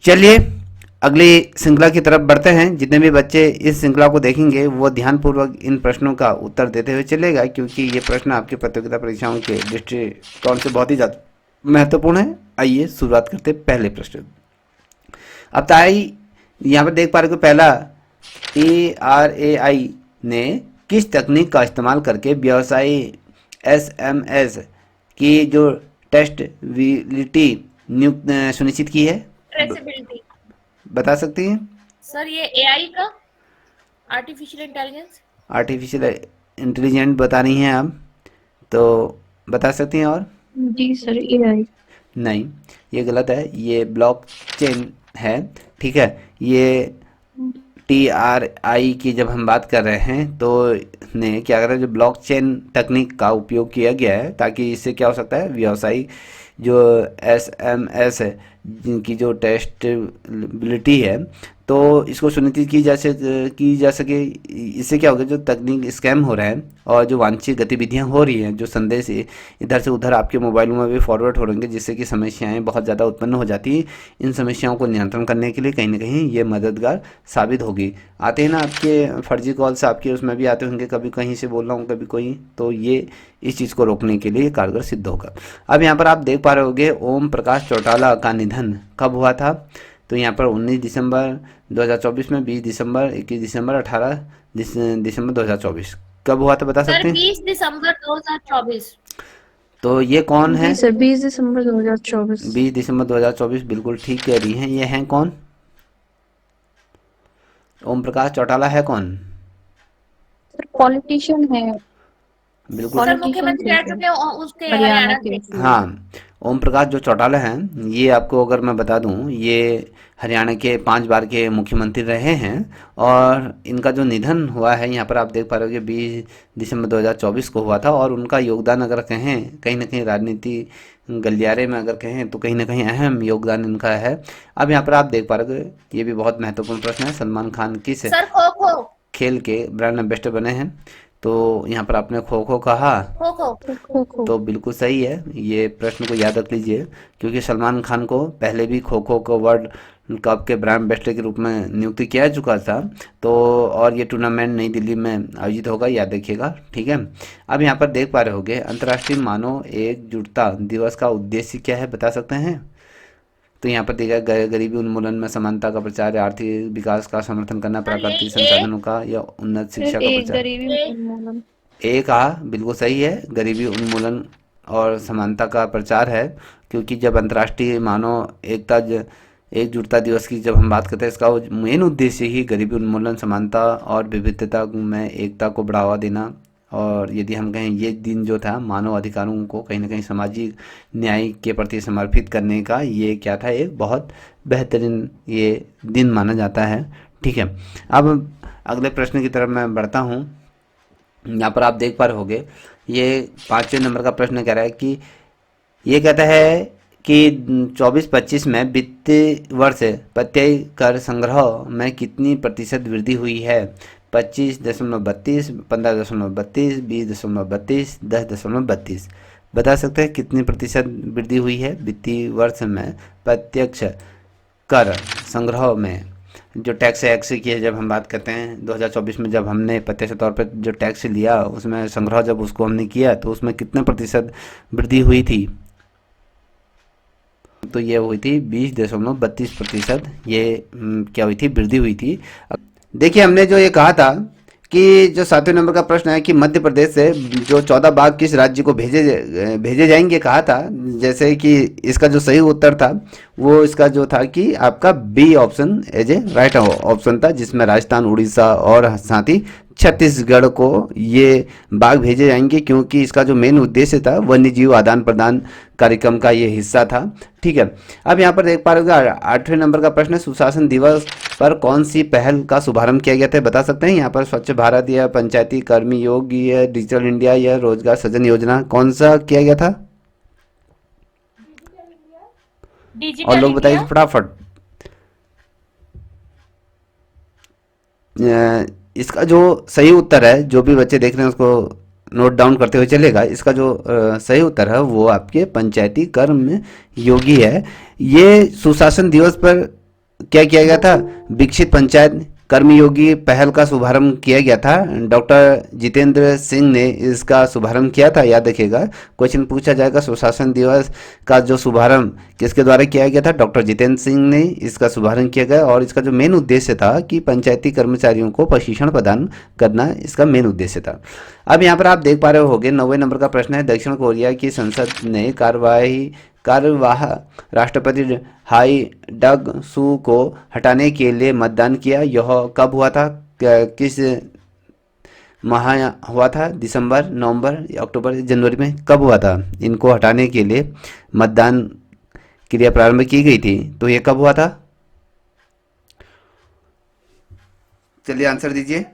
चलिए अगली श्रृंखला की तरफ बढ़ते हैं। जितने भी बच्चे इस श्रृंखला को देखेंगे वो ध्यानपूर्वक इन प्रश्नों का उत्तर देते हुए चलेगा, क्योंकि ये प्रश्न आपकी प्रतियोगिता परीक्षाओं के दृष्टिकोण से बहुत ही ज़्यादा महत्वपूर्ण है। आइए शुरुआत करते हैं पहले प्रश्न। अब ताई यहाँ पर देख पा रहे हो, पहला ERAI ने किस तकनीक का इस्तेमाल करके व्यवसायी SMS की जो टेस्टबिलिटी सुनिश्चित की है? ट्रेसेबिलिटी। बता सकती हैं? सर ये AI का आर्टिफिशियल इंटेलिजेंस। आर्टिफिशियल इंटेलिजेंट बता रही हैं आप, तो बता सकती हैं? और जी सर AI। नहीं, ये गलत है, ये ब्लॉकचेन है। ठीक है, ये TRI की जब हम बात कर रहे हैं तो ने क्या करा, जो ब्लॉकचेन तकनीक का उपयोग किया गया है, ताकि इससे क्या हो सकता है, व्यवसायिक जो SMS है जिनकी जो टेस्टेबिलिटी है तो इसको सुनिश्चित की जा सके। इससे क्या होगा, जो तकनीक स्कैम हो रहा है और जो वांछित गतिविधियां हो रही हैं, जो संदेश इधर से उधर आपके मोबाइलों में भी फॉरवर्ड हो रहेंगे, जिससे कि समस्याएं बहुत ज़्यादा उत्पन्न हो जाती हैं। इन समस्याओं को नियंत्रण करने के लिए कहीं ना कहीं ये मददगार साबित होगी। आते हैं ना आपके फर्जी कॉल्स, आपके उसमें भी आते होंगे, कभी कहीं से बोल रहा हूँ कभी कोई, तो ये इस चीज़ को रोकने के लिए कारगर सिद्ध होगा। अब यहाँ पर आप देख पा रहे होंगे ओम प्रकाश चौटाला का निधन कब हुआ था? तो यहाँ पर 19 दिसंबर 2024 में, 20 दिसंबर, 21 दिसंबर, 18 दिसंबर 2024 कब हुआ था, बता सकते हैं? 20 दिसंबर 2024। तो ये कौन है? जी सर 20 दिसंबर 2024। 20 दिसंबर 2024 बिल्कुल ठीक कह रही हैं। ये हैं कौन? ओम प्रकाश चौटाला है कौन? सर पॉलिटिशियन है। बिल्कुल सर मुख्यमंत्री रह चुके हैं उसके हरियाणा के। हाँ, ओम प्रकाश जो चौटाला हैं, ये आपको अगर मैं बता दूं, ये हरियाणा के 5 बार के मुख्यमंत्री रहे हैं और इनका जो निधन हुआ है यहाँ पर आप देख पा रहे हो कि 20 दिसंबर 2024 को हुआ था। और उनका योगदान अगर कहें कहीं ना कहीं राजनीति गलियारे में अगर कहें तो कहीं ना कहीं अहम योगदान इनका है। अब यहाँ पर आप देख पा रहे हो, ये भी बहुत महत्वपूर्ण प्रश्न है, सलमान खान किस सर खो खो खेल के ब्रांड एम्बेसडर बने हैं? तो यहाँ पर आपने खो खो कहा, खो खो खो खो। तो बिल्कुल सही है। ये प्रश्न को याद रख लीजिए, क्योंकि सलमान खान को पहले भी खो खो को वर्ल्ड कप के ब्रांड एम्बेसडर के रूप में नियुक्त किया चुका था। तो और ये टूर्नामेंट नई दिल्ली में आयोजित होगा, याद रखिएगा। ठीक है, अब यहाँ पर देख पा रहे होंगे अंतर्राष्ट्रीय मानव एकजुटता दिवस का उद्देश्य क्या है, बता सकते हैं? तो यहाँ पर देखा गरीबी उन्मूलन में समानता का प्रचार, आर्थिक विकास का समर्थन करना, प्राकृतिक संसाधनों का या उन्नत शिक्षा का एक प्रचार। गरीबी उन्मूलन। एक कहा बिल्कुल सही है, गरीबी उन्मूलन और समानता का प्रचार है। क्योंकि जब अंतर्राष्ट्रीय मानव एकजुटता दिवस की जब हम बात करते हैं, इसका मेन उद्देश्य ही गरीबी उन्मूलन, समानता और विविधता में एकता को बढ़ावा देना। और यदि हम कहें ये दिन जो था मानव अधिकारों को कहीं ना कहीं सामाजिक न्याय के प्रति समर्पित करने का, ये क्या था, एक बहुत बेहतरीन ये दिन माना जाता है। ठीक है, अब अगले प्रश्न की तरफ मैं बढ़ता हूँ। यहाँ पर आप देख पा रहे होंगे, ये 5वें नंबर का प्रश्न कह रहा है कि ये कहता है कि 24-25 में वित्तीय वर्ष प्रत्यय कर संग्रह में कितनी प्रतिशत वृद्धि हुई है? 25.32, 15.32, 20.32, 10.32। बता सकते हैं कितनी प्रतिशत वृद्धि हुई है वित्तीय वर्ष में प्रत्यक्ष कर संग्रह में? जो टैक्स एक्स की जब हम बात करते हैं 2024 में, जब हमने प्रत्यक्ष तौर पर जो टैक्स लिया उसमें संग्रह जब उसको हमने किया तो उसमें कितने प्रतिशत वृद्धि हुई थी? तो ये हुई थी 20.32%। ये क्या हुई थी, वृद्धि हुई थी। देखिए हमने जो ये कहा था कि जो 7वें नंबर का प्रश्न है कि मध्य प्रदेश से जो 14 बाघ किस राज्य को भेजे जाएंगे कहा था, जैसे कि इसका जो सही उत्तर था वो इसका जो था कि आपका B option as a right option था, जिसमें राजस्थान, उड़ीसा और साथ ही छत्तीसगढ़ को ये बाघ भेजे जाएंगे, क्योंकि इसका जो मेन उद्देश्य था वन्य जीव आदान प्रदान कार्यक्रम का ये हिस्सा था। ठीक है, अब यहाँ पर देख पा रहे हो 8वें नंबर का प्रश्न है, सुशासन दिवस पर कौन सी पहल का शुभारंभ किया गया था, बता सकते हैं? यहाँ पर स्वच्छ भारत या पंचायती कर्मी योग या डिजिटल इंडिया या रोजगार सृजन योजना, कौन सा किया गया था? और लोग बताइए फटाफट। इसका जो सही उत्तर है, जो भी बच्चे देख रहे हैं उसको नोट डाउन करते हुए चलेगा। इसका जो सही उत्तर है वो आपके पंचायती कर्म योगी है। ये सुशासन दिवस पर क्या किया गया था? विकसित पंचायत कर्मयोगी पहल का शुभारंभ किया गया था। डॉक्टर जितेंद्र सिंह ने इसका शुभारंभ किया था, याद रखिएगा। क्वेश्चन पूछा जाएगा सुशासन दिवस का जो शुभारंभ किसके द्वारा किया गया था? डॉक्टर जितेंद्र सिंह ने इसका शुभारंभ किया गया, और इसका जो मेन उद्देश्य था कि पंचायती कर्मचारियों को प्रशिक्षण प्रदान करना इसका मेन उद्देश्य था। अब यहाँ पर आप देख पा रहे होगे 90 नंबर का प्रश्न है। दक्षिण कोरिया की संसद ने कार्यवाह राष्ट्रपति हाई डग सू को हटाने के लिए मतदान किया। यह कब हुआ था? किस माह हुआ था? दिसंबर, नवंबर, अक्टूबर, जनवरी में कब हुआ था? इनको हटाने के लिए मतदान क्रिया प्रारंभ की गई थी, तो ये कब हुआ था? चलिए आंसर दीजिए।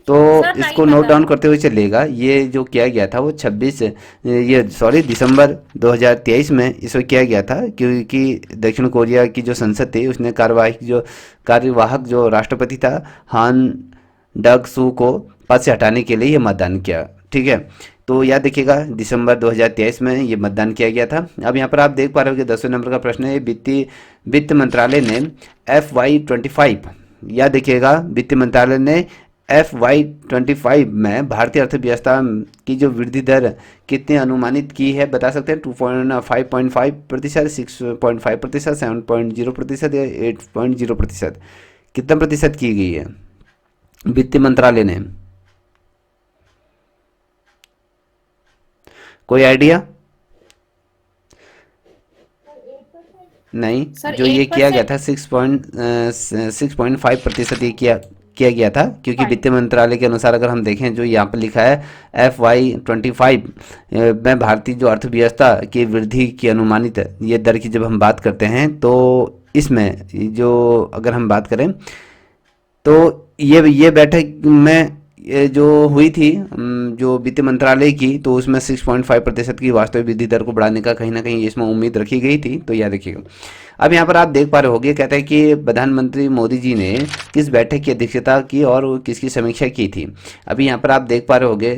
तो सर नहीं इसको नोट पता। डाउन करते हुए चलिएगा। ये जो किया गया था वो 26 ये सॉरी दिसंबर 2023 में इसको किया गया था, क्योंकि दक्षिण कोरिया की जो संसद थी उसने कार्यवाहक जो राष्ट्रपति था हान डग सू को पद से हटाने के लिए ये मतदान किया। ठीक है, तो याद रखिएगा दिसंबर 2023 में ये मतदान किया गया था। अब यहाँ पर आप देख पा रहे हो कि 10वें नंबर का प्रश्न है। वित्त मंत्रालय ने FY25, याद रखिएगा, वित्त मंत्रालय ने FY25 में भारतीय अर्थव्यवस्था की जो वृद्धि दर कितने अनुमानित की है? बता सकते हैं? 5.5%, 6.5%, 7.0% या 8.0%? कितना प्रतिशत की गई है वित्त मंत्रालय ने? कोई आइडिया? नहीं, सर जो ये किया गया 8%। था 6.5% ये किया गया था, क्योंकि वित्त मंत्रालय के अनुसार अगर हम देखें जो यहाँ पर लिखा है FY25 में भारतीय जो अर्थव्यवस्था की वृद्धि की अनुमानित ये दर की जब हम बात करते हैं, तो इसमें जो अगर हम बात करें तो ये बैठक में ये जो हुई थी जो वित्त मंत्रालय की, तो उसमें 6.5% की वास्तविक वृद्धि दर को बढ़ाने का कहीं ना कहीं इसमें उम्मीद रखी गई थी, तो याद रखिएगा। अब यहाँ पर आप देख पा रहे होंगे, कहते हैं कि प्रधानमंत्री मोदी जी ने किस बैठक की अध्यक्षता की और किसकी समीक्षा की थी। अभी यहाँ पर आप देख पा रहे होंगे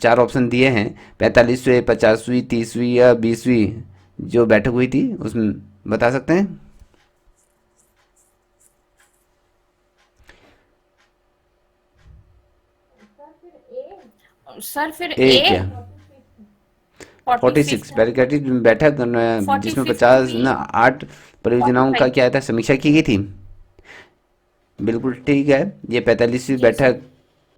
4 ऑप्शन दिए हैं, 45वीं, 50वीं, 30वीं या 20वीं जो बैठक हुई थी, उसमें बता सकते हैं? सर फिर ए ए क्या? 46 46 बैरिकेडिंग बैठक जिसमें 50 ना 8 परियोजनाओं का 45। क्या था, समीक्षा की गई थी। बिल्कुल ठीक है, ये 45वीं जी सर। बैठक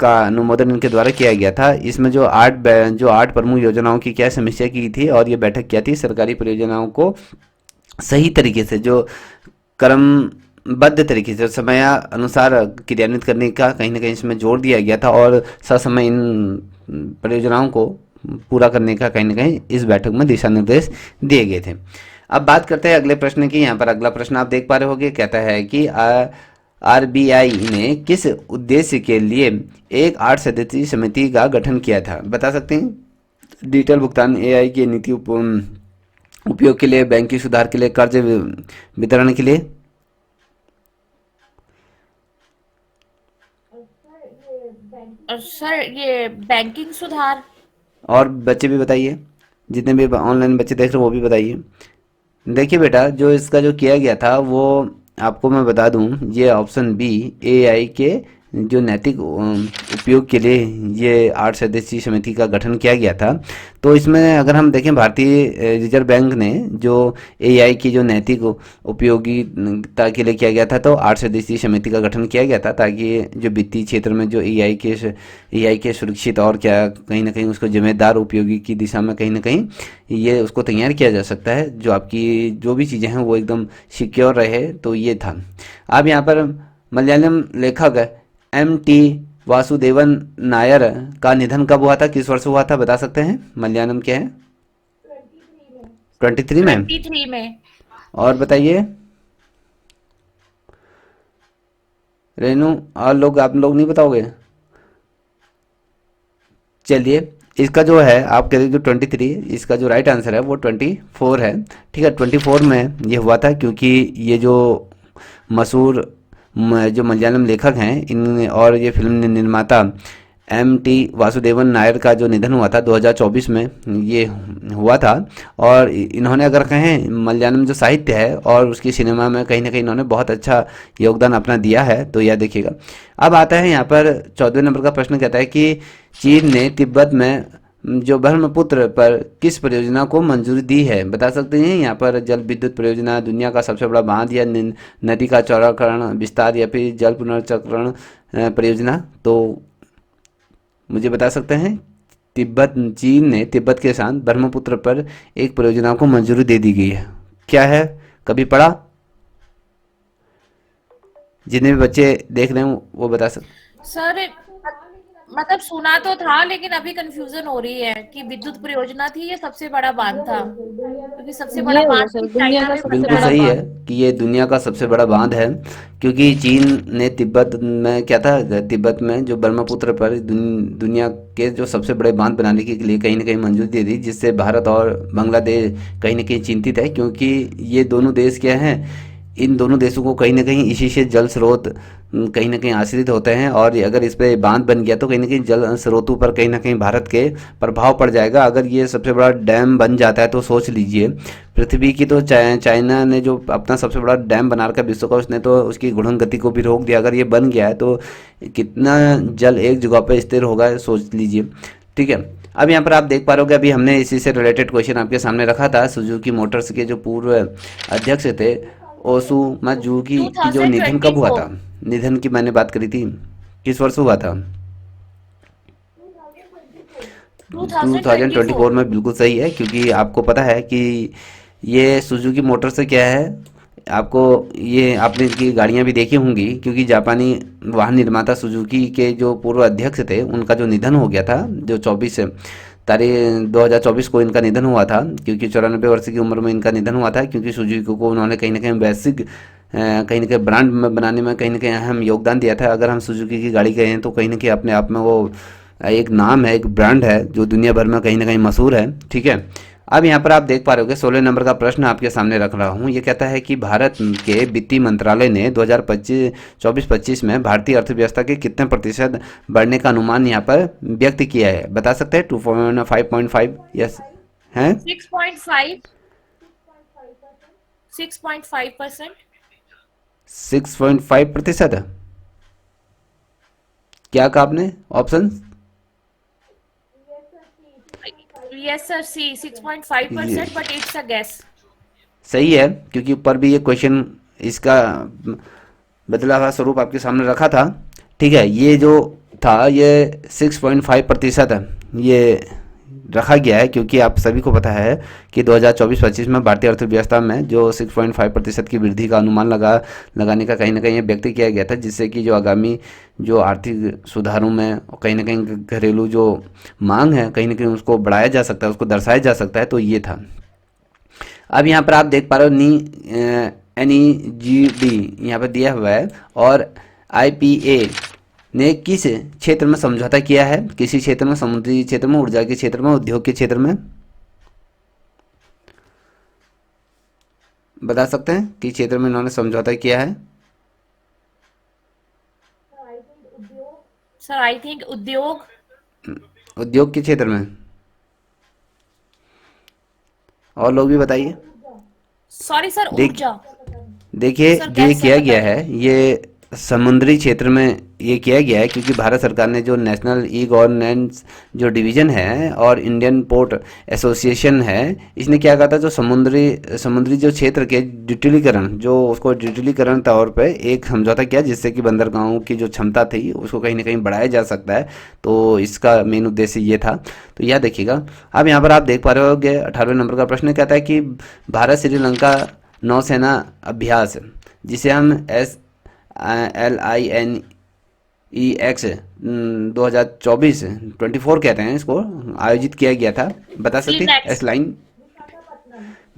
का अनुमोदन इनके द्वारा किया गया था। इसमें जो 8 प्रमुख योजनाओं की क्या समीक्षा की थी, और ये बैठक क्या थी? सरकारी परियोजनाओं को सही तरीके से जो क्रमबद्ध तरीके से समय अनुसार क्रियान्वित करने का कहीं ना कहीं इसमें जोर दिया गया था, और ससमय इन परियोजनाओं को पूरा करने का कहीं ना कहीं इस बैठक में दिशा निर्देश दिए गए थे। अब बात करते हैं अगले प्रश्न की। यहाँ पर अगला प्रश्न आप देख पा रहे होंगे, कहता है कि RBI ने किस उद्देश्य के लिए एक 8 सदस्यीय समिति का गठन किया था? बता सकते हैं? डिजिटल भुगतान, AI की नीति उपयोग के लिए, बैंकिंग सुधार के लिए, कर्ज वितरण के लिए? और सर ये बैंकिंग सुधार। और बच्चे भी बताइए, जितने भी ऑनलाइन बच्चे देख रहे हो वो भी बताइए। देखिए बेटा, जो इसका जो किया गया था वो आपको मैं बता दूं, ये ऑप्शन बी AI के जो नैतिक उपयोग के लिए ये 8 सदस्यीय समिति का गठन किया गया था। तो इसमें अगर हम देखें, भारतीय रिजर्व बैंक ने जो AI की जो नैतिक उपयोगिता के लिए किया गया था, तो 8 सदस्यीय समिति का गठन किया गया था, ताकि जो वित्तीय क्षेत्र में जो AI के सुरक्षित और क्या कहीं ना कहीं उसको जिम्मेदार उपयोगी की दिशा में कहीं ना कहीं ये उसको तैयार किया जा सकता है, जो आपकी जो भी चीज़ें हैं वो एकदम सिक्योर रहे। तो ये था। अब यहाँ पर मलयालम लेखक MT वासुदेवन नायर का निधन कब हुआ था? किस वर्ष हुआ था? बता सकते हैं? मलयालम क्या है? 23 में। 23 में। और बताइए रेनू, और लोग आप लोग नहीं बताओगे? चलिए, इसका जो है आप कह जो 23, इसका जो राइट आंसर है वो 24 है। ठीक है, 24 में ये हुआ था, क्योंकि ये जो मशहूर जो मलयालम लेखक हैं इन और ये फिल्म निर्माता एम.टी. वासुदेवन नायर का जो निधन हुआ था 2024 में, ये हुआ था। और इन्होंने अगर कहें मलयालम जो साहित्य है और उसकी सिनेमा में कहीं ना कहीं इन्होंने बहुत अच्छा योगदान अपना दिया है, तो यह देखिएगा। अब आता है यहाँ पर 14वें नंबर का प्रश्न, कहता है कि चीन ने तिब्बत में जो ब्रह्मपुत्र पर किस परियोजना को मंजूरी दी है। बता सकते हैं यहाँ पर जल विद्युत परियोजना, दुनिया का सबसे बड़ा बांध, या नदी का चौड़ाकरण विस्तार, या फिर जल पुनर्चक्रण परियोजना। तो मुझे बता सकते हैं। चीन ने तिब्बत के साथ ब्रह्मपुत्र पर एक परियोजना को मंजूरी दे दी गई है। क्या है, कभी पढ़ा? जितने भी बच्चे देख रहे हैं वो बता सकते। सर मतलब सुना तो था, लेकिन अभी कंफ्यूजन हो रही है कि विद्युत परियोजना थी, ये सबसे बड़ा बांध था, क्योंकि सबसे बड़ा ये होगा बांध सर, भी दुनिया चाइना का में सबसे बिल्कुल बड़ा बना। सही है बांध। कि ये दुनिया का सबसे बड़ा बांध है, क्योंकि चीन ने तिब्बत में क्या था, तिब्बत में जो ब्रह्मपुत्र पर दुनिया के जो सबसे बड़े बांध बनाने के लिए कहीं ना कहीं मंजूरी दे दी, जिससे भारत और बांग्लादेश कहीं ना कहीं चिंतित है, क्योंकि ये दोनों देश क्या हैं, इन दोनों देशों को कहीं ना कहीं इसी से जल स्रोत कहीं ना कहीं आश्रित होते हैं। और अगर इस पे बांध बन गया तो कहीं ना कहीं जल स्रोतों पर कहीं ना कहीं भारत के प्रभाव पड़ जाएगा। अगर ये सबसे बड़ा डैम बन जाता है तो सोच लीजिए, पृथ्वी की तो चाइना ने जो अपना सबसे बड़ा डैम बना रखा है विश्व का, उसने तो उसकी गुणन गति को भी रोक दिया। अगर ये बन गया है तो कितना जल एक जगह पर स्थिर होगा, सोच लीजिए। ठीक है, अब यहाँ पर आप देख पा रहे हो, अभी हमने इसी से रिलेटेड क्वेश्चन आपके सामने रखा था। सुजुकी मोटर्स के जो पूर्व अध्यक्ष थे ओसुमा जुकी की जो निधन कब हुआ 2024। था, निधन की मैंने बात करी थी, किस वर्ष हुआ था? 2024 2024। में, बिल्कुल सही है। क्योंकि आपको पता है कि ये सुजुकी मोटर से क्या है, आपको ये आपने इनकी गाड़ियां भी देखी होंगी, क्योंकि जापानी वाहन निर्माता सुजुकी के जो पूर्व अध्यक्ष थे उनका जो निधन हो गया था, जो 2024 को इनका निधन हुआ था, क्योंकि 94 वर्ष की उम्र में इनका निधन हुआ था। क्योंकि सुजुकी को उन्होंने कहीं ना कहीं वैश्विक कहीं ना कहीं ब्रांड बनाने में कहीं ना कहीं अहम योगदान दिया था। अगर हम सुजुकी की गाड़ी कहें तो कहीं ना कहीं अपने आप में वो एक नाम है, एक ब्रांड है जो दुनिया भर में कहीं ना कहीं मशहूर है। ठीक है, अब यहाँ पर आप देख पा रहे होगे 16 नंबर का प्रश्न आपके सामने रख रहा हूँ। ये कहता है कि भारत के वित्तीय मंत्रालय ने 2024-25 में भारतीय अर्थव्यवस्था के कितने प्रतिशत बढ़ने का अनुमान यहाँ पर व्यक्त किया है। बता सकते हैं? 5.5? यस हैं? 6.5 6.5%। 6.5%? क्या कहा आपने option? Yes sir, C 6.5%, but it's a guess. सही है, क्योंकि ऊपर भी ये क्वेश्चन इसका बदला हुआ स्वरूप आपके सामने रखा था। ठीक है, ये जो था ये 6.5% है, ये रखा गया है, क्योंकि आप सभी को पता है कि 2024-25 में भारतीय अर्थव्यवस्था में जो 6.5% की वृद्धि का अनुमान लगाने का कहीं ना कहीं व्यक्त किया गया था, जिससे कि जो आगामी जो आर्थिक सुधारों में कहीं ना कहीं घरेलू जो मांग है कहीं ना कहीं उसको बढ़ाया जा सकता है, उसको दर्शाया जा सकता है। तो ये था। अब यहाँ पर आप देख पा रहे हो NEGD यहाँ पर दिया हुआ है, और IPA ने किस क्षेत्र में समझौता किया है? किसी क्षेत्र में, समुद्री क्षेत्र में, ऊर्जा के क्षेत्र में, उद्योग के क्षेत्र में? बता सकते हैं किस क्षेत्र में इन्होंने समझौता किया है? सर आई थिंक उद्योग। उद्योग के क्षेत्र में। और लोग भी बताइए। सॉरी सर, देख ऊर्जा। देखिए, सर जो ये कैसे किया पता गया है? है ये समुद्री क्षेत्र में ये किया गया है, क्योंकि भारत सरकार ने जो नेशनल ई गवर्नेंस जो डिवीज़न है और इंडियन पोर्ट एसोसिएशन है, इसने क्या कहा था, जो समुद्री जो क्षेत्र के डिजिटलीकरण, जो उसको डिजिटलीकरण तौर पे एक समझौता किया, जिससे कि बंदरगाहों की जो क्षमता थी उसको कहीं ना कहीं बढ़ाया जा सकता है। तो इसका मेन उद्देश्य ये था। तो यह देखिएगा। अब यहाँ पर आप देख पा रहे होगे 18वें नंबर का प्रश्न कहता है कि भारत श्रीलंका नौसेना अभ्यास, जिसे हम LINEX 2024 कहते हैं, इसको आयोजित किया गया था। बता सकते हैं? Linex। लाइन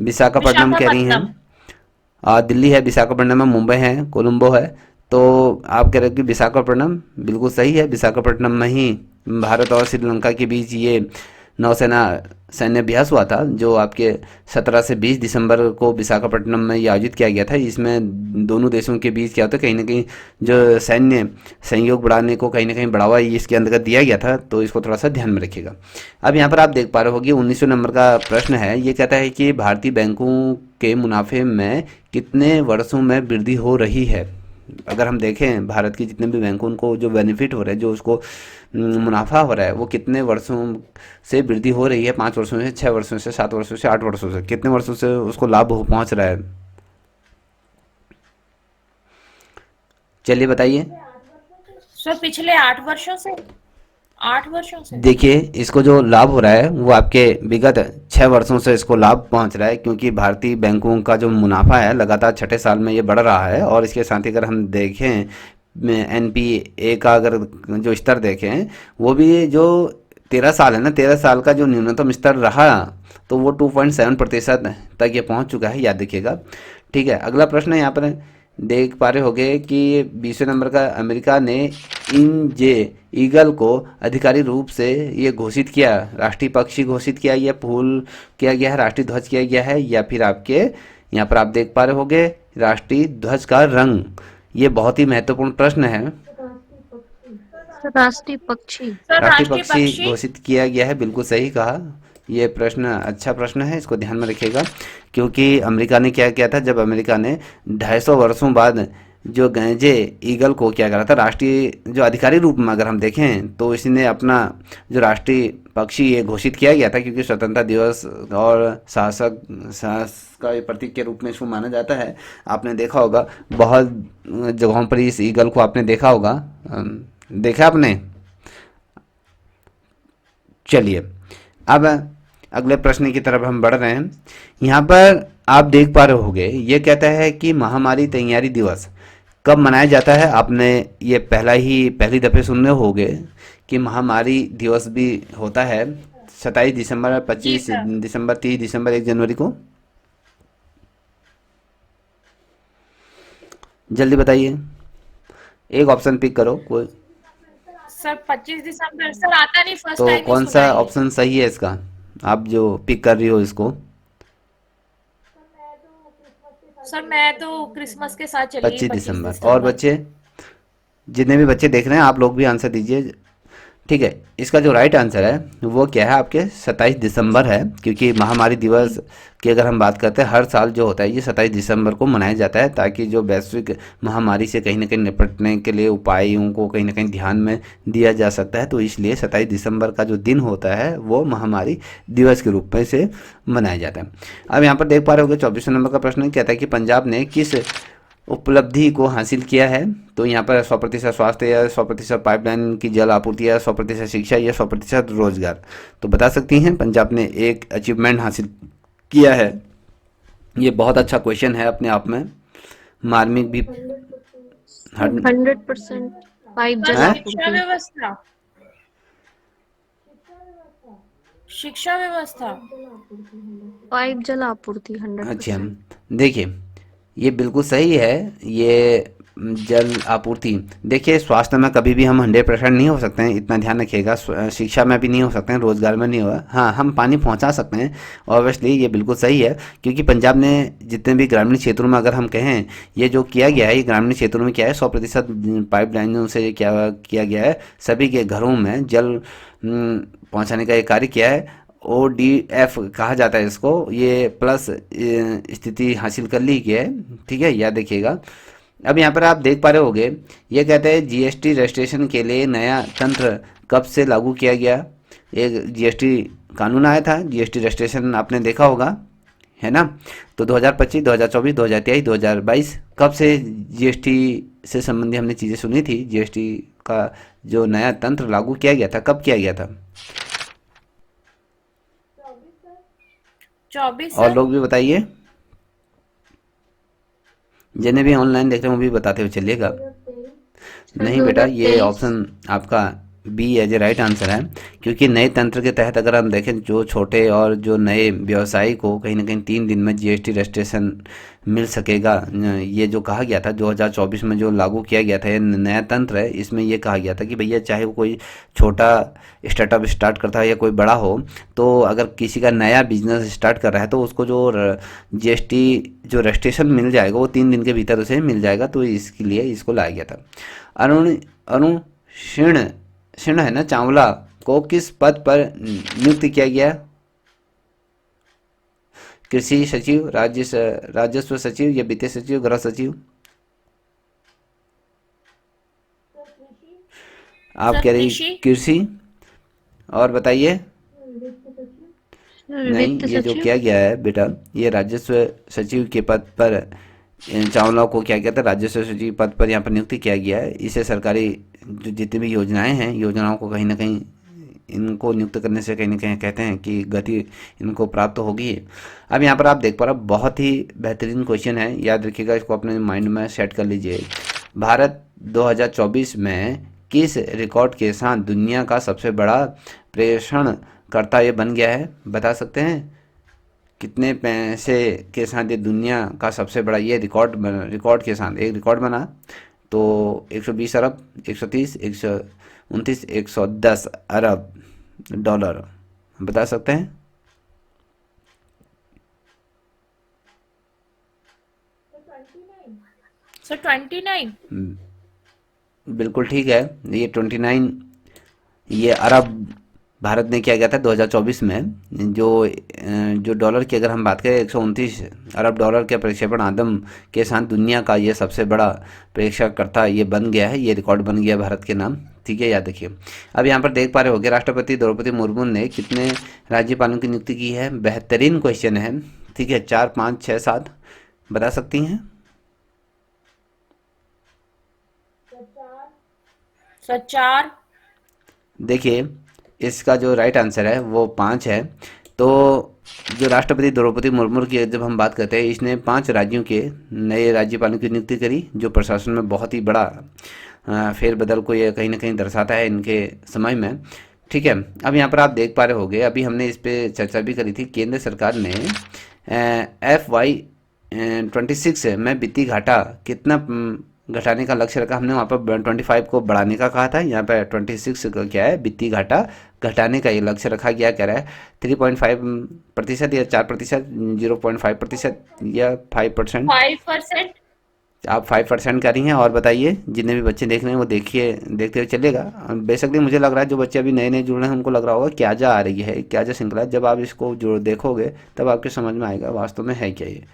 विशाखापट्टनम कह रही हैं। विशाखापट्टनम। दिल्ली है, विशाखापट्टनम है, मुंबई है, कोलंबो है। तो आप कह रहे हो कि विशाखापट्टनम, बिल्कुल सही है। विशाखापट्टनम में ही भारत और श्रीलंका के बीच ये नौसेना सैन्य अभ्यास हुआ था, जो आपके 17 से 20 दिसंबर को विशाखापट्टनम में ये आयोजित किया गया था। इसमें दोनों देशों के बीच क्या होता है, कहीं ना कहीं जो सैन्य सहयोग बढ़ाने को कहीं ना कहीं बढ़ावा इसके अंतर्गत दिया गया था, तो इसको थोड़ा सा ध्यान में रखिएगा। अब यहाँ पर आप देख पा रहे होगे 1900 नंबर का प्रश्न है। ये कहता है कि भारतीय बैंकों के मुनाफे में कितने वर्षों में वृद्धि हो रही है। अगर हम देखें भारत की जितने भी बैंक उनको जो बेनिफिट हो रहा है, जो उसको मुनाफा हो रहा है, वो कितने वर्षों से वृद्धि हो रही है, 5 वर्षों से, 6 वर्षों से, 7 वर्षों से, 8 वर्षों से, कितने वर्षों से उसको लाभ पहुंच रहा है। चलिए बताइए। सर पिछले 8 वर्षों से, 8 वर्षों से। देखिए, इसको जो लाभ हो रहा है वो आपके विगत 6 वर्षों से इसको लाभ पहुंच रहा है, क्योंकि भारतीय बैंकों का जो मुनाफा है लगातार छठे साल में ये बढ़ रहा है। और इसके साथ ही अगर हम देखें एनपीए का अगर जो स्तर देखें, वो भी जो 13 साल है ना, 13 साल का जो न्यूनतम स्तर रहा, तो वो 2.7% तक ये पहुंच चुका है, याद रखिएगा। ठीक है, अगला प्रश्न है यहाँ पर देख पा रहे होगे कि 20वें नंबर का, अमेरिका ने इन जे ईगल को आधिकारिक रूप से ये घोषित किया, राष्ट्रीय पक्षी घोषित किया, या फूल किया गया है, राष्ट्रीय ध्वज किया गया है, या फिर आपके यहाँ पर आप देख पा रहे होगे राष्ट्रीय ध्वज का रंग। ये बहुत ही महत्वपूर्ण प्रश्न है। राष्ट्रीय पक्षी। सर राष्ट्रीय राष्ट्रीय पक्षी पक्षी। घोषित किया गया है, बिल्कुल सही कहा। ये प्रश्न अच्छा प्रश्न है, इसको ध्यान में रखिएगा। क्योंकि अमेरिका ने क्या किया था, जब अमेरिका ने 250 वर्षों बाद जो गैंजे ईगल को क्या करा था, राष्ट्रीय जो आधिकारिक रूप में अगर हम देखें तो इसने अपना जो राष्ट्रीय पक्षी ये घोषित किया गया था, क्योंकि स्वतंत्रता दिवस और साहस का ये प्रतीक के रूप में इसको माना जाता है। आपने देखा होगा बहुत जगहों पर इस ईगल को आपने देखा होगा, देखा आपने। चलिए, अब अगले प्रश्न की तरफ हम बढ़ रहे हैं। यहाँ पर आप देख पा रहे होंगे, ये कहता है कि महामारी तैयारी दिवस कब मनाया जाता है। आपने ये पहली दफ़े सुनने होंगे कि महामारी दिवस भी होता है 27 दिसंबर, जी 25 सर। दिसंबर, 30 दिसंबर, 1 जनवरी को। जल्दी बताइए, एक ऑप्शन पिक करो कोई। सर 25 दिसंबर। सर आता नहीं, फर्स्ट तो टाइम ही कौन सुना सा है ये। ऑप्शन सही है इसका, आप जो पिक कर रही हो इसको। सर मैं तो क्रिसमस के साथ चली गई, 25 पच्चीस दिसंबर। और दिसंबर बच्चे, जितने भी बच्चे देख रहे हैं आप लोग भी आंसर दीजिए। ठीक है, इसका जो राइट आंसर है वो क्या है, आपके 27 दिसंबर है। क्योंकि महामारी दिवस की अगर हम बात करते हैं, हर साल जो होता है ये 27 दिसंबर को मनाया जाता है, ताकि जो वैश्विक महामारी से कहीं ना कहीं निपटने के लिए उपायों को कहीं ना कहीं ध्यान में दिया जा सकता है। तो इसलिए 27 दिसंबर का जो दिन होता है वो महामारी दिवस के रूप में से मनाया जाता है। अब यहाँ पर देख पा रहे होंगे 24वें नंबर का प्रश्न कहता है कि पंजाब ने किस उपलब्धि को हासिल किया है। तो यहाँ पर 100% स्वास्थ्य, या 100% पाइपलाइन की जल आपूर्ति, या 100% शिक्षा, या 100% रोजगार। तो बता सकती हैं पंजाब ने एक अचीवमेंट हासिल किया है। ये बहुत अच्छा क्वेश्चन है अपने आप में, मार्मिक भी 100% पाइप सर जल हैं? शिक्षा आपूर्ति। व्यवस्था, शिक्षा व्यवस्था। पाइप जल आपूर्ति अच्छा, 100%। देखिए ये बिल्कुल सही है। ये जल आपूर्ति, देखिए स्वास्थ्य में कभी भी हम 100% नहीं हो सकते हैं, इतना ध्यान रखिएगा। शिक्षा में भी नहीं हो सकते हैं, रोजगार में नहीं होगा। हाँ, हम पानी पहुंचा सकते हैं, ऑब्वियसली ये बिल्कुल सही है। क्योंकि पंजाब ने जितने भी ग्रामीण क्षेत्रों में अगर हम कहें, ये जो किया गया है, ये ग्रामीण क्षेत्रों में क्या है, 100% पाइपलाइनों से क्या किया गया है, सभी के घरों में जल पहुंचाने का ये कार्य किया है। ODF कहा जाता है इसको, ये प्लस स्थिति हासिल कर ली गई है। ठीक है, याद रखिएगा। अब यहाँ पर आप देख पा रहे होंगे, ये कहते हैं जीएसटी रजिस्ट्रेशन के लिए नया तंत्र कब से लागू किया गया। एक जीएसटी कानून आया था, जीएसटी रजिस्ट्रेशन आपने देखा होगा, है ना। तो 2025, 2024, 2023, 2022 कब से जीएसटी से संबंधी हमने चीज़ें सुनी थी। जीएसटी का जो नया तंत्र लागू किया गया था, कब किया गया था। 24 और सर। लोग भी बताइए, जिन्हें भी ऑनलाइन देख रहे हो वो भी बताते हुए चलिएगा। नहीं बेटा, ये 2023। ऑप्शन आपका B as a right answer है, क्योंकि नए तंत्र के तहत अगर हम देखें जो छोटे और जो नए व्यवसायी को कहीं ना कहीं 3 दिन में जीएसटी रजिस्ट्रेशन मिल सकेगा। ये जो कहा गया था 2024 में जो लागू किया गया था, ये नया तंत्र है, इसमें ये कहा गया था कि भैया चाहे वो कोई छोटा स्टार्टअप स्टार्ट करता है या कोई बड़ा हो, तो अगर किसी का नया बिजनेस स्टार्ट कर रहा है तो उसको जो जीएसटी जो रजिस्ट्रेशन मिल जाएगा वो 3 दिन के भीतर उसे मिल जाएगा, तो इसके लिए इसको लाया गया था। अरुण अरुण शीर्ण शीर्ण है ना चावला को किस पद पर नियुक्त किया गया? कृषि सचिव, राजस्व सचिव या वित्त सचिव, गृह सचिव? आप सर कह रही कृषि। कृषि, और बताइए। नहीं, वित्त ये जो सचिव। किया गया है बेटा, ये राजस्व सचिव के पद पर चावला को क्या कहता है, राजस्व सचिव पद पर यहाँ पर नियुक्त किया गया है। इसे सरकारी जो जितनी भी योजनाएं हैं, योजनाओं को कहीं ना कहीं इनको नियुक्त करने से कहीं ना कहीं कहते हैं कि गति इनको प्राप्त होगी। अब यहाँ पर आप देख पा रहे हो, बहुत ही बेहतरीन क्वेश्चन है, याद रखिएगा, इसको अपने माइंड में सेट कर लीजिए। भारत 2024 में किस रिकॉर्ड के साथ दुनिया का सबसे बड़ा प्रेषण करता ये बन गया है, बता सकते हैं? कितने पैसे के साथ ये दुनिया का सबसे बड़ा ये रिकॉर्ड के साथ एक रिकॉर्ड बना? तो 120 अरब, 130, 129, 110 अरब डॉलर, बता सकते हैं? सर 29। बिल्कुल ठीक है, ये 29 ये अरब भारत ने किया गया था 2024 में। जो डॉलर की अगर हम बात करें, 129 अरब डॉलर के प्रक्षेपण आदम के साथ दुनिया का ये सबसे बड़ा प्रेक्षकर्ता ये बन गया है, ये रिकॉर्ड बन गया भारत के नाम। ठीक है, याद रखिए। अब यहाँ पर देख पा रहे होंगे राष्ट्रपति द्रौपदी मुर्मू ने कितने राज्यपालों की नियुक्ति की है? बेहतरीन क्वेश्चन है। ठीक है, 4, 5, 6, 7 बता सकती हैं? सर 4। देखिए, इसका जो राइट आंसर है वो 5 है। तो जो राष्ट्रपति द्रौपदी मुर्मू की जब हम बात करते हैं, इसने 5 राज्यों के नए राज्यपालों की नियुक्ति करी, जो प्रशासन में बहुत ही बड़ा फेरबदल को ये कहीं ना कहीं दर्शाता है इनके समय में। ठीक है, अब यहाँ पर आप देख पा रहे होंगे, अभी हमने इस पे चर्चा भी करी थी, केंद्र सरकार ने FY 26 में वित्तीय घाटा कितना घटाने का लक्ष्य रखा? हमने वहाँ पर 25 को बढ़ाने का कहा था, यहाँ पर 26 का क्या है, वित्तीय घाटा घटाने का ये लक्ष्य रखा गया। कह रहा है 3.5% या 4%, 0.5% या 5%? 5%। आप 5% कर रही हैं। और बताइए, जितने भी बच्चे देख रहे हैं वो देखिए, देखते हुए चलेगा। बेसिकली मुझे लग रहा है जो बच्चे अभी नए नए जुड़ रहे हैं उनको लग रहा होगा क्या जा आ रही है, क्या जा श्रृंखला है। जब आप इसको जो देखोगे तब आपके समझ में आएगा वास्तव में है क्या ये।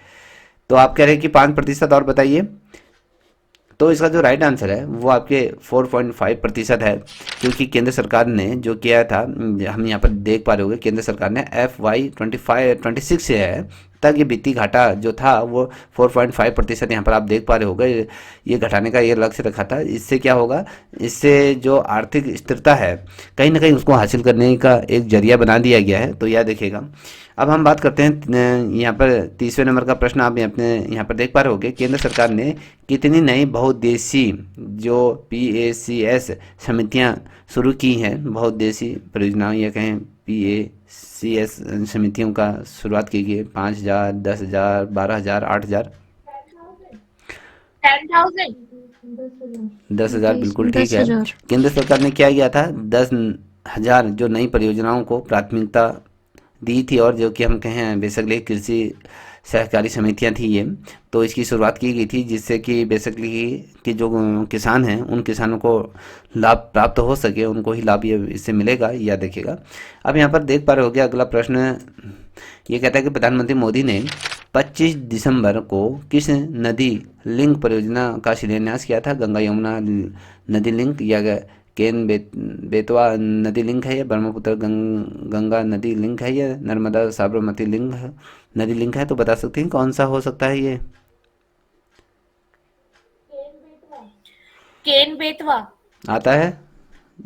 तो आप कह रहे हैं कि 5%, और बताइए। तो इसका जो राइट आंसर है वो आपके 4.5% है, क्योंकि केंद्र सरकार ने जो किया था, हम यहाँ पर देख पा रहे होंगे, केंद्र सरकार ने FY 26 से है तक ये वित्तीय घाटा जो था वो 4.5% यहाँ पर आप देख पा रहे होंगे, ये घटाने का ये लक्ष्य रखा था। इससे क्या होगा, इससे जो आर्थिक स्थिरता है कहीं ना कहीं उसको हासिल करने का एक जरिया बना दिया गया है, तो याद रखिएगा। अब हम बात करते हैं यहाँ पर 30वें नंबर का प्रश्न, आप अपने यहाँ पर देख पा रहे होंगे, केंद्र सरकार ने कितनी नई बहुउद्देशीय जो PACS समितियाँ शुरू की हैं, बहुउद्देशीय परियोजनाओं या कहें PACS समितियों का शुरुआत की गई? 5,000, 10,000, 12,000, 8,000? 10,000। 10,000 बिल्कुल ठीक है। 10,000। केंद्र सरकार ने क्या किया था, 10,000 जो नई परियोजनाओं को प्राथमिकता दी थी, और जो कि हम कहें बेसिकली कृषि सहकारी समितियां थी ये, तो इसकी शुरुआत की गई थी, जिससे कि बेसिकली कि जो किसान हैं उन किसानों को लाभ प्राप्त हो सके, उनको ही लाभ ये इससे मिलेगा, याद देखिएगा। अब यहाँ पर देख पा रहे होगे अगला प्रश्न ये कहता है कि प्रधानमंत्री मोदी ने 25 दिसंबर को किस नदी लिंक परियोजना का शिलान्यास किया था? गंगा यमुना नदी लिंक, या बेतवा नदी लिंक है, या ब्रह्मपुत्र गंगा नदी लिंक है, या नर्मदा साबरमती लिंक है, नदी लिंक है? तो बता सकते हैं कौन सा हो सकता है ये? केन बेतवा। आता है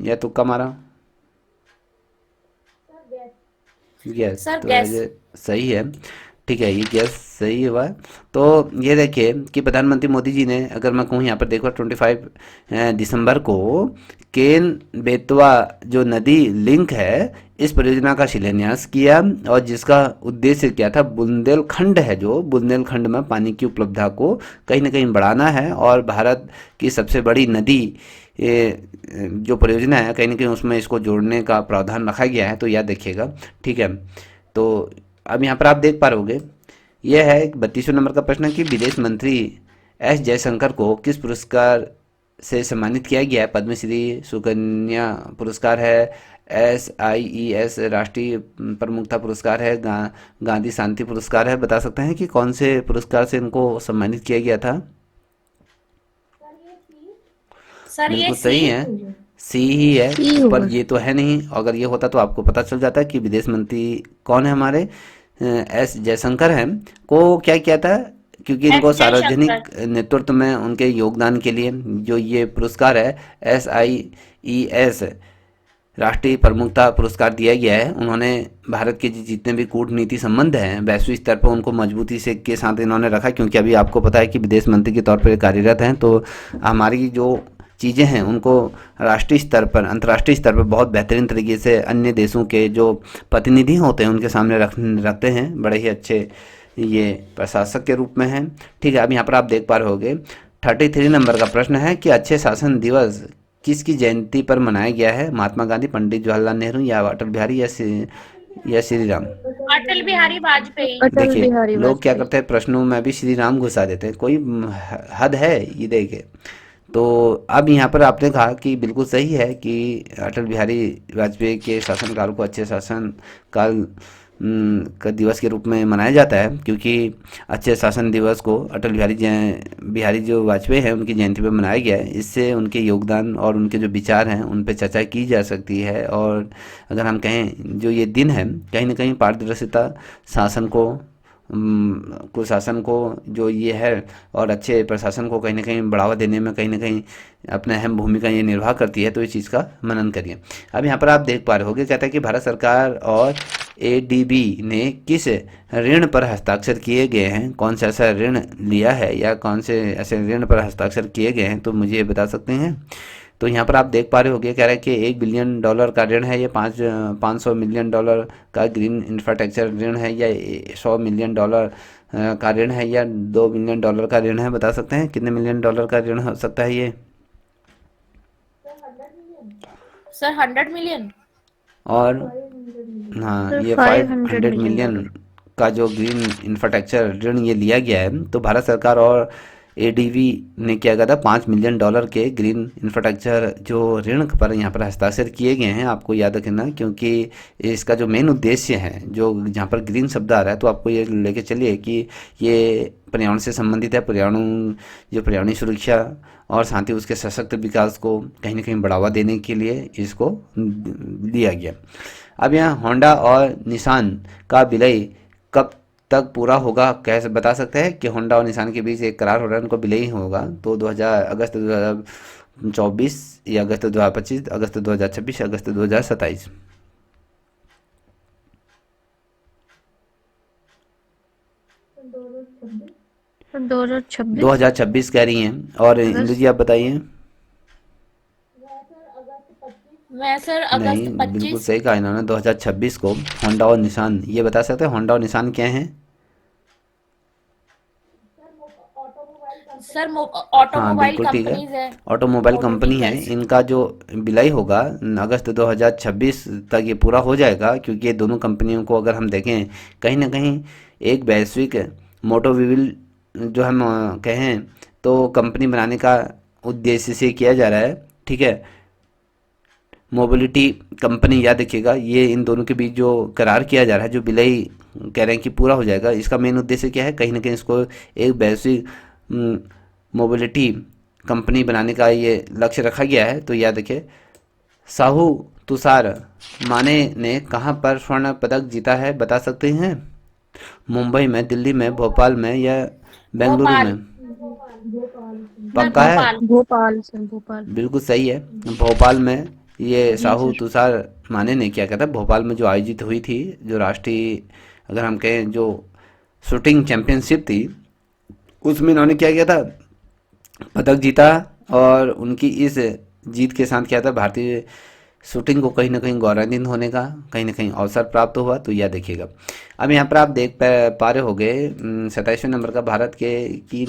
या तुक्का मारा? यस, सर तो गैस। ये सही है। ठीक है, ये गैस सही हुआ है। तो ये देखिए कि प्रधानमंत्री मोदी जी ने, अगर मैं कहूँ यहाँ पर देखो, 25 दिसंबर को केन बेतवा जो नदी लिंक है, इस परियोजना का शिलान्यास किया, और जिसका उद्देश्य क्या था, बुंदेलखंड है, जो बुंदेलखंड में पानी की उपलब्धता को कहीं ना कहीं बढ़ाना है, और भारत की सबसे बड़ी नदी जो परियोजना है, कहीं ना कहीं उसमें इसको जोड़ने का प्रावधान रखा गया है, तो याद रखिएगा। ठीक है, तो अब यहाँ पर आप देख पा रहोगे, यह है 32वें नंबर का प्रश्न कि विदेश मंत्री एस जयशंकर को किस पुरस्कार से सम्मानित किया गया है। पद्मश्री, सुकन्या पुरस्कार है, SIES राष्ट्रीय प्रमुखता पुरस्कार है, गांधी शांति पुरस्कार है। बता सकते हैं कि कौन से पुरस्कार से इनको सम्मानित किया गया था। सर ये बिल्कुल सी। सही है, सी ही है, सी पर होगा। ये तो है नहीं। अगर ये होता तो आपको पता चल जाता कि विदेश मंत्री कौन है हमारे, एस जयशंकर हैं। को क्या किया था, क्योंकि एस इनको जयशंकर। सार्वजनिक नेतृत्व में उनके योगदान के लिए जो ये पुरस्कार है, SIES राष्ट्रीय प्रमुखता पुरस्कार दिया गया है। उन्होंने भारत के जितने भी कूटनीति संबंध हैं वैश्विक स्तर पर, उनको मजबूती से के साथ इन्होंने रखा, क्योंकि अभी आपको पता है कि विदेश मंत्री के तौर पर ये कार्यरत हैं। तो हमारी जो चीज़ें हैं उनको राष्ट्रीय स्तर पर, अंतर्राष्ट्रीय स्तर पर बहुत बेहतरीन तरीके से अन्य देशों के जो प्रतिनिधि होते हैं उनके सामने रखते हैं। बड़े ही अच्छे ये प्रशासक के रूप में हैं। ठीक है, अब यहाँ पर आप देख पा रहे होगे 33 नंबर का प्रश्न है कि अच्छे शासन दिवस किसकी जयंती पर मनाया गया है। महात्मा गांधी, पंडित जवाहरलाल नेहरू, या अटल बिहारी, या श्री राम। अटल बिहारी वाजपेयी। अटल देखिए, बिहारी लोग क्या वाजपेयी। करते हैं, प्रश्नों में भी श्री राम घुसा देते हैं, कोई हद है ये। देखिए, तो अब यहाँ पर आपने कहा कि बिल्कुल सही है कि अटल बिहारी वाजपेयी के शासनकाल को अच्छे शासन काल का दिवस के रूप में मनाया जाता है, क्योंकि अच्छे शासन दिवस को अटल बिहारी जो वाजपेयी हैं उनकी जयंती पर मनाया गया है। इससे उनके योगदान और उनके जो विचार हैं उन पर चर्चा की जा सकती है। और अगर हम कहें, जो ये दिन है कहीं ना कहीं पारदर्शिता, शासन को, कुशासन को जो ये है, और अच्छे प्रशासन को कहीं ना कहीं बढ़ावा देने में कहीं ना कहीं अपना अहम भूमिका ये निर्वाह करती है। तो इस चीज़ का मनन करिए। अब यहाँ पर आप देख पा रहे होगे, कहता है कि भारत सरकार और ADB ने किस ऋण पर हस्ताक्षर किए गए हैं। कौन सा ऐसा ऋण लिया है या कौन से ऐसे ऋण पर हस्ताक्षर किए गए हैं, तो मुझे ये बता सकते हैं। तो यहाँ पर आप देख पा रहे होगे, कह रहा है कि $1 बिलियन का ऋण है, ये 500 मिलियन डॉलर का ग्रीन इंफ्रास्ट्रक्चर ऋण है, या $100 मिलियन का ऋण है, या $2 बिलियन का ऋण है। बता सकते हैं कितने मिलियन डॉलर का ऋण हो सकता है ये। Sir 100 million. और हाँ, सर ये 500 500 मिलियन मिलियन डॉलर। का जो ग्रीन इंफ्रास्ट्रक्चर ऋण ये लिया गया है। तो भारत सरकार और ADB ने क्या कहा था, $5 मिलियन के ग्रीन इंफ्रास्ट्रक्चर जो ऋण पर यहाँ पर हस्ताक्षर किए गए हैं। आपको याद रखना, क्योंकि इसका जो मेन उद्देश्य है, जो जहाँ पर ग्रीन शब्द आ रहा है, तो आपको ये लेके चलिए कि ये पर्यावरण से संबंधित है। पर्यावरणीय सुरक्षा और साथ ही उसके सशक्त विकास को कहीं ना कहीं बढ़ावा देने के लिए इसको दिया गया। अब यहाँ होंडा और निसान का विलय कब तक पूरा होगा, कैसे बता सकते हैं कि होंडा और निसान के बीच एक करार हो रहा है, उनको विलय होगा। तो 2024, या अगस्त 2025, अगस्त 2026, अगस्त 2027। 2026। 2026 कह रही हैं। और इंदु अगस्त। जी आप बताइए। मैं सर नहीं, अगस्त बिल्कुल 25। सही कहा इन्होंने, 2026 को। होंडा और निसान, ये बता सकते हैं होंडा और निसान क्या हैं। सर हाँ ऑटोमोबाइल बिल्कुल ठीक है, कंपनीज है। ऑटोमोबाइल ऑटो कंपनी है। व्हीकल्स। इनका जो विलय होगा अगस्त 2026 तक ये पूरा हो जाएगा, क्योंकि ये दोनों कंपनियों को अगर हम देखें, कहीं ना कहीं एक वैश्विक मोटोमोबाइल जो हम कहें तो कंपनी बनाने का उद्देश्य से किया जा रहा है। ठीक है, मोबिलिटी कंपनी, याद रखिएगा। ये इन दोनों के बीच जो करार किया जा रहा है, जो विलय कह रहे हैं कि पूरा हो जाएगा, इसका मेन उद्देश्य क्या है, कहीं ना कहीं इसको एक वैश्विक मोबिलिटी कंपनी बनाने का ये लक्ष्य रखा गया है। तो याद रखिए, साहू तुषार माने ने कहाँ पर स्वर्ण पदक जीता है, बता सकते हैं। मुंबई में, दिल्ली में, भोपाल में, या बेंगलुरु भोपाल। में। सर पक्का है, भोपाल। भोपाल सर, भोपाल। बिल्कुल सही है। भोपाल में ये जी साहू सर। तुषार माने ने क्या कहता है, भोपाल में जो आयोजित हुई थी, जो राष्ट्रीय, अगर हम कहें, जो शूटिंग चैंपियनशिप थी, उसमें इन्होंने क्या किया था, पदक जीता। और उनकी इस जीत के साथ क्या था, भारतीय शूटिंग को कहीं ना कहीं गौरवान्वित होने का कहीं ना कहीं अवसर प्राप्त हुआ। तो यह देखिएगा। अब यहाँ पर आप देख पा रहे होंगे 27वें नंबर का भारत के की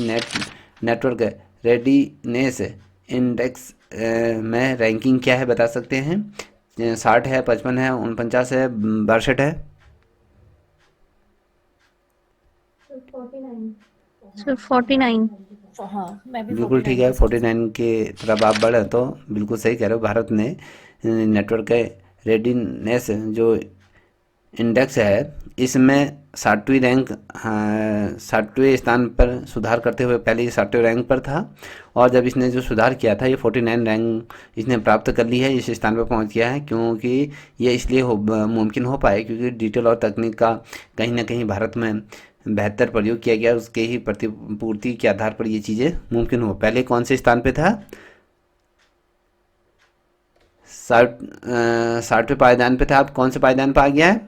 नेटवर्क रेडीनेस इंडेक्स में रैंकिंग क्या है, बता सकते हैं? 60 है, 55 है, 49 है, 62 है। सर 49। हाँ, मैं भी बिल्कुल ठीक 49 है, के साथ। 49 के तरफ आप बढ़े तो बिल्कुल सही कह रहे हो। भारत ने नेटवर्क के रेडीनेस जो इंडेक्स है इसमें 60वीं रैंक, हाँ, 60वें स्थान पर सुधार करते हुए पहले ये 60वें रैंक पर था। और जब इसने जो सुधार किया था, ये 49 रैंक इसने प्राप्त कर ली है, इस स्थान पर पहुंच गया है। क्योंकि ये इसलिए मुमकिन हो पाए क्योंकि डिजिटल और तकनीक का कहीं ना कहीं भारत में बेहतर प्रयोग किया गया, उसके ही प्रतिपूर्ति के आधार पर ये चीज़ें मुमकिन हो। पहले कौन से स्थान पे था? 60वें पायदान पे था, अब कौन से पायदान पे आ गया है?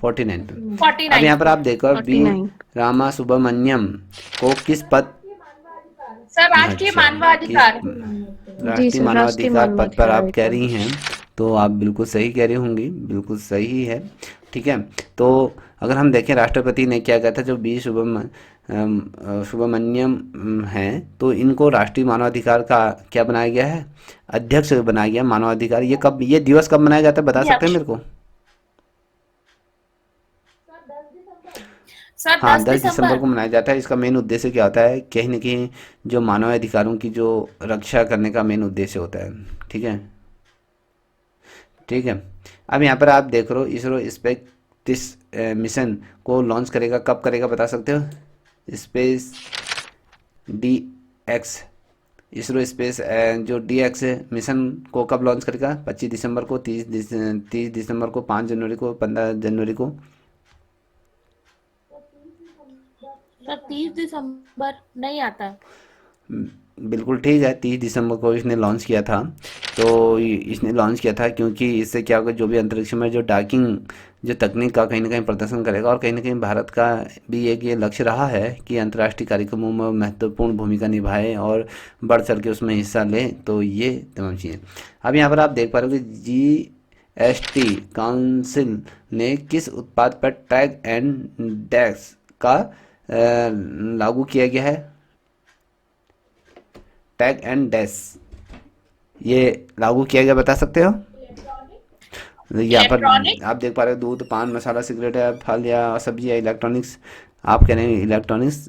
49 पे। अब 49 यहाँ पर पे। आप देखो बी 49। रामा सुब्रमण्यम को किस पद, सर राष्ट्रीय अच्छा, मानवाधिकार। जी राष्ट्रीय सर, राष्ट्रीय मानवाधिकार पद पर मानवाधिकार आप आयोग कह का। रही हैं, तो आप बिल्कुल सही कह रही होंगी, बिल्कुल सही है। ठीक है, तो अगर हम देखें राष्ट्रपति ने क्या कहा था, जो बी सुब्रमण्यम हैं, तो इनको राष्ट्रीय मानवाधिकार का क्या बनाया गया है, अध्यक्ष बनाया गया मानवाधिकार। ये कब, ये दिवस कब मनाया जाता है, बता सकते हैं मेरे को? सर हाँ, 10 10 दिसंबर दिसंबर। को मनाया जाता है। इसका मेन उद्देश्य क्या होता है, कहीं ना कहीं जो मानवाधिकारों की जो रक्षा करने का मेन उद्देश्य होता है। ठीक है, ठीक है। अब यहाँ पर आप देख रहे हो इसरो स्पेस मिशन को लॉन्च करेगा, कब करेगा बता सकते हो? Space D x, ISRO space जो डी एक्स मिशन को कब लॉन्च करेगा? 25 दिसंबर को, 30 दिसंबर को, 5 जनवरी को, 15 जनवरी को। सर 30 दिसंबर नहीं आता। बिल्कुल ठीक है, 30 दिसंबर को इसने लॉन्च किया था। तो इसने लॉन्च किया था क्योंकि इससे क्या होगा, जो भी अंतरिक्ष में जो डॉकिंग जो तकनीक का कहीं ना कहीं प्रदर्शन करेगा। और कहीं ना कहीं भारत का भी एक ये लक्ष्य रहा है कि अंतर्राष्ट्रीय कार्यक्रमों में महत्वपूर्ण भूमिका निभाए और बढ़ चढ़ के उसमें हिस्सा ले। तो ये तमाम चीज़ें। अब यहाँ पर आप देख पा रहे हो कि GST काउंसिल ने किस उत्पाद पर टैग एंड टैक्स का लागू किया गया है? टैग एंड डैश ये लागू किया गया, बता सकते हो? यहाँ पर इलेक्ट्रॉनिक। आप देख पा रहे हो दूध, पान मसाला, सिगरेट या फल या सब्जी या इलेक्ट्रॉनिक्स। आप कह रहे हैं इलेक्ट्रॉनिक्स,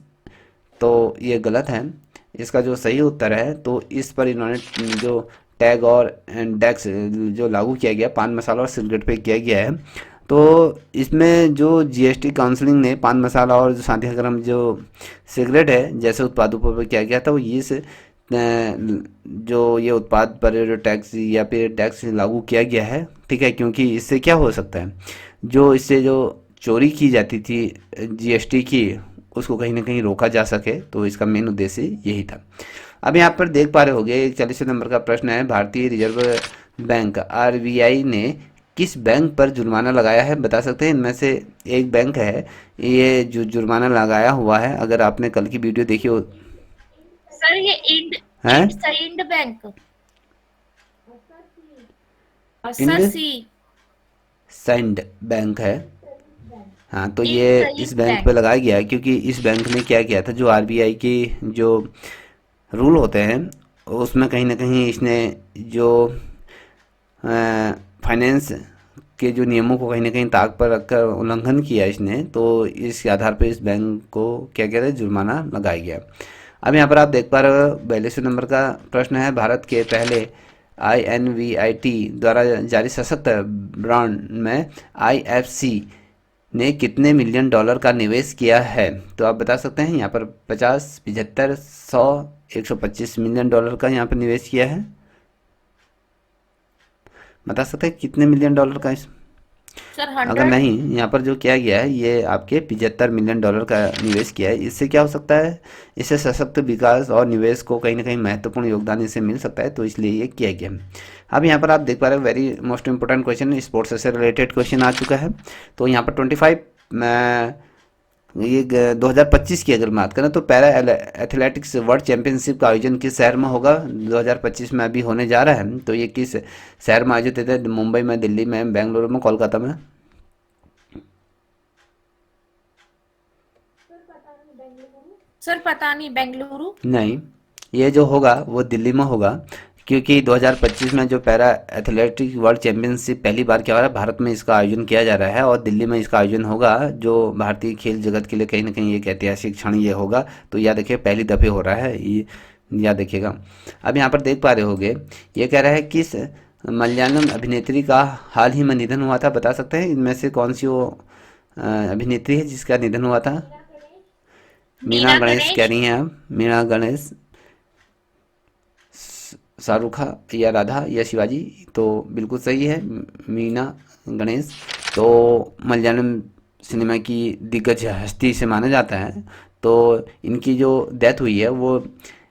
तो ये गलत है। इसका जो सही उत्तर है, तो इस पर इन्होंने जो टैग और डैक्स जो लागू किया गया पान मसाला और सिगरेट पे किया गया है। तो इसमें जो GST काउंसलिंग ने पान मसाला और जो साथ ही अगर हम जो सिगरेट है जैसे उत्पादों पर किया गया था, वो ये जो ये उत्पाद पर जो टैक्स या फिर टैक्स लागू किया गया है। ठीक है, क्योंकि इससे क्या हो सकता है, जो इससे जो चोरी की जाती थी GST की, उसको कहीं ना कहीं रोका जा सके। तो इसका मेन उद्देश्य यही था। अब यहाँ पर देख पा रहे होंगे 41वें नंबर का प्रश्न है, भारतीय रिजर्व बैंक RBI ने किस बैंक पर जुर्माना लगाया है, बता सकते हैं? इनमें से एक बैंक है ये जो जुर्माना लगाया हुआ है, अगर आपने कल की वीडियो देखी हो। सर ये इंड हैं? इंड बैंक। इंड सर सी। सेंड बैंक है। हाँ, तो ये इंड इस इंड बैंक पे बैंक। लगाया गया है क्योंकि इस बैंक ने क्या किया था, जो RBI की जो रूल होते हैं उसमें कहीं ना कहीं इसने जो फाइनेंस के जो नियमों को कहीं ना कहीं ताक पर रखकर उल्लंघन किया इसने। तो इस आधार पर इस बैंक को क्या कहते हैं, जुर्माना लगाया गया। अब यहाँ पर आप देख पा रहे हो 42वें नंबर का प्रश्न है, भारत के पहले INVIT द्वारा जारी सशक्त ब्रांड में IFC ने कितने मिलियन डॉलर का निवेश किया है? तो आप बता सकते हैं? यहाँ पर 50, 75, 100, 125 मिलियन डॉलर का यहाँ पर निवेश किया है। बता सकते हैं कितने मिलियन डॉलर का? सर अगर 100। नहीं, यहाँ पर जो किया गया है ये आपके 75 मिलियन डॉलर का निवेश किया है। इससे क्या हो सकता है, इससे सशक्त विकास और निवेश को कहीं ना कहीं महत्वपूर्ण योगदान इससे मिल सकता है। तो इसलिए ये किया गया है। अब यहाँ पर आप देख पा रहे हो very most important question, sports से रिलेटेड क्वेश्चन आ चुका है। तो यहाँ पर 25 मैं ये 2025 की अगर बात करें तो पैरा एथलेटिक्स वर्ल्ड चैंपियनशिप का आयोजन किस शहर में होगा? 2025 में अभी होने जा रहा है, तो ये किस शहर में आयोजित है? मुंबई में, दिल्ली में, बेंगलुरु में, कोलकाता में? सर पता नहीं, बेंगलुरु। नहीं, ये जो होगा वो दिल्ली में होगा, क्योंकि 2025 में जो पैरा एथलेटिक्स वर्ल्ड चैंपियनशिप पहली बार क्या हो रहा है, भारत में इसका आयोजन किया जा रहा है और दिल्ली में इसका आयोजन होगा, जो भारतीय खेल जगत के लिए कहीं ना कहीं एक ऐतिहासिक क्षण ये होगा। तो याद रखिए, पहली दफ़े हो रहा है ये, याद रखिएगा। अब यहाँ पर देख पा रहे होगे, ये कह रहा है किस मलयालम अभिनेत्री का हाल ही में निधन हुआ था? बता सकते हैं इनमें से कौन सी वो अभिनेत्री है जिसका निधन हुआ था? मीना मीना गणेश कह गणेश। रही हैं आप? मीना गणेश, शाहरुख या राधा या शिवाजी? तो बिल्कुल सही है, मीना गणेश। तो मलयालम सिनेमा की दिग्गज हस्ती से माना जाता है। तो इनकी जो डेथ हुई है वो